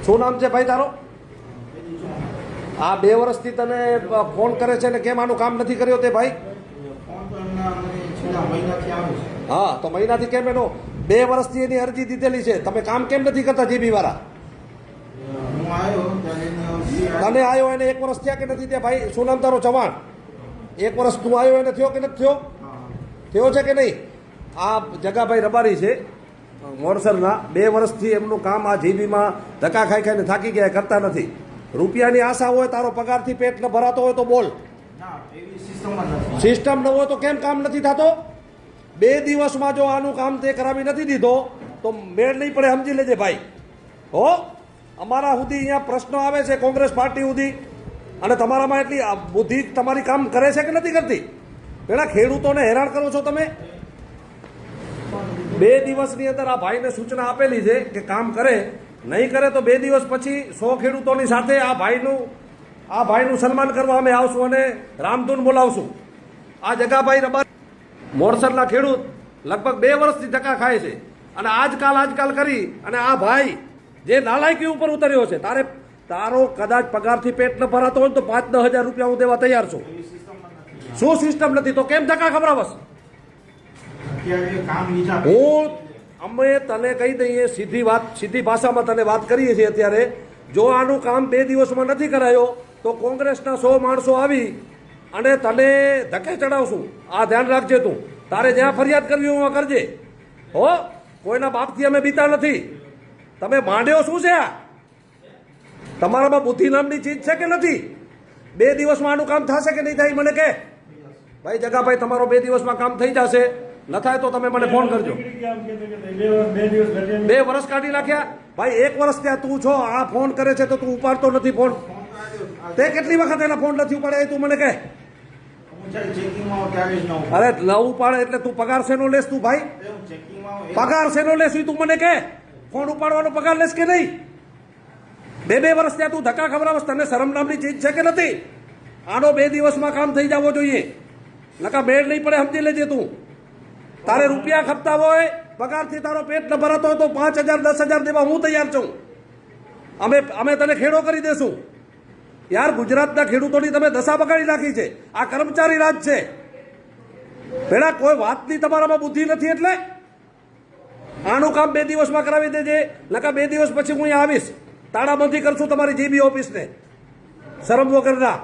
શું નામ છે ભાઈ તારો? આ 2 વર્ષથી તને ફોન કરે છે ને કેમ આનું કામ નથી કર્યો તે ભાઈ? હા, તો મહિનાથી કેમ એનો 2 વર્ષથી એની અરજી દીધેલી છે, તમે કામ કેમ નથી કરતા જીબી વાળા? તને આવ્યો એને 1 વર્ષ થયા કે નથી થયા ભાઈ? શું નામ તારો? ચૌહાણ. 1 વર્ષ તું આવ્યો એને થયો કે નથી થયો? થયો છે કે નહીં? આ જગાભાઈ રબારી છે મોરસરના, 2 વર્ષથી એમનું કામ આ જીબીમાં ધક્કા ખાઈ ખાઈને થાકી ગયા, કરતા નથી. રૂપિયાની આશા હોય, તારો પગારથી પેટ ન ભરાતો હોય તો બોલ. સિસ્ટમ ન હોય તો કેમ કામ નથી થતો? 2 દિવસમાં જો આનું કામ તે કરાવી નથી દીધો તો મેળ નહીં પડે, સમજી લેજે ભાઈ. હો, અમારા સુધી અહીંયા પ્રશ્નો આવે છે કોંગ્રેસ પાર્ટી સુધી, અને તમારામાં એટલી બુદ્ધિ તમારી કામ કરે છે કે નથી કરતી? પેલા ખેડૂતોને હેરાન કરો છો તમે. 2 દિવસની અંદર આ ભાઈને સૂચના આપેલી છે કે કામ કરે, નહીં કરે તો 2 દિવસ પછી 100 ખેડૂતોની સાથે આ ભાઈનું સન્માન કરવા અમે આવશું અને રામધૂન બોલાવશું. આ જગાભાઈ રબારી મોરસરના ખેડૂત લગભગ 2 વર્ષથી ધક્કા ખાય છે, અને આજકાલ કરી અને આ ભાઈ જે નાલાયકી ઉપર ઉતર્યો છે, તારો કદાચ પગારથી પેટ ન ભરાતો હોય તો 5-10 હજાર રૂપિયા હું દેવા તૈયાર છું. શું સિસ્ટમ નથી તો કેમ ધક્કા ખવડાવસ? અમે તને કહી દઈએ સીધી ભાષામાં તને વાત કરીએ છીએ અત્યારે. જો આનું કામ 2 દિવસમાં નથી કરાયો તો કોંગ્રેસના 100 માણસો આવી અને તને ધક્કે ચડાવશું. આ ધ્યાન રાખજે તું. તારે જ્યાં ફરિયાદ કરવી હોય કરજે. હો, કોઈના બાપથી અમે બીતા નથી. તમે માંડ્યો શું છે? આ તમારામાં બુદ્ધિ નામની ચીજ છે કે નથી? 2 દિવસમાં આનું કામ થશે કે નહીં થાય મને કે? ભાઈ જગાભાઈ, તમારો 2 દિવસમાં કામ થઈ જશે. ન થાય તો તમે મને ફોન કરજો. 2 વર્ષ કાઢી નાખ્યા ભાઈ. 1 વર્ષ ત્યાં તું છો, આ ફોન કરે છે તો તું ઉપાડતો નથી ફોન. તે કેટલી વખત એના ફોન નથી ઉપાડ્યા તું મને કહે? અરે ન ઉપાડે એટલે તું પગાર શેનો લેસ તું ભાઈ? પગાર શેનો લેસ તું મને કહે? ફોન ઉપાડવાનો પગાર લેસ કે નહીં? 2 વર્ષ ત્યાં તું ધક્કા ખવડાવસ. તને શરમ નામની ચીજ છે કે નથી? આનો 2 દિવસમાં કામ થઈ જવો જોઈએ, નકા મેળ નહીં પડે, સમજી લેજે તું. તારે રૂપિયા ખપતા હોય, પગારથી તારો પેટ ન ભરાતો હોય તો 5,000 10,000 દેવા હું તૈયાર છું. અમે તને ખેડો કરી દેશું. યાર, ગુજરાતના ખેડૂતોની તમે દશા બગાડી નાખી છે. આ કર્મચારી રાજ છે. પેલા કોઈ વાતની તમારામાં બુદ્ધિ નથી એટલે આનું કામ 2 દિવસમાં કરાવી દેજે, નકા 2 દિવસ પછી હું અહીંયા આવીશ. તાળાબંધી કરશું તમારી જીબી ઓફિસને. શરમ વગરના.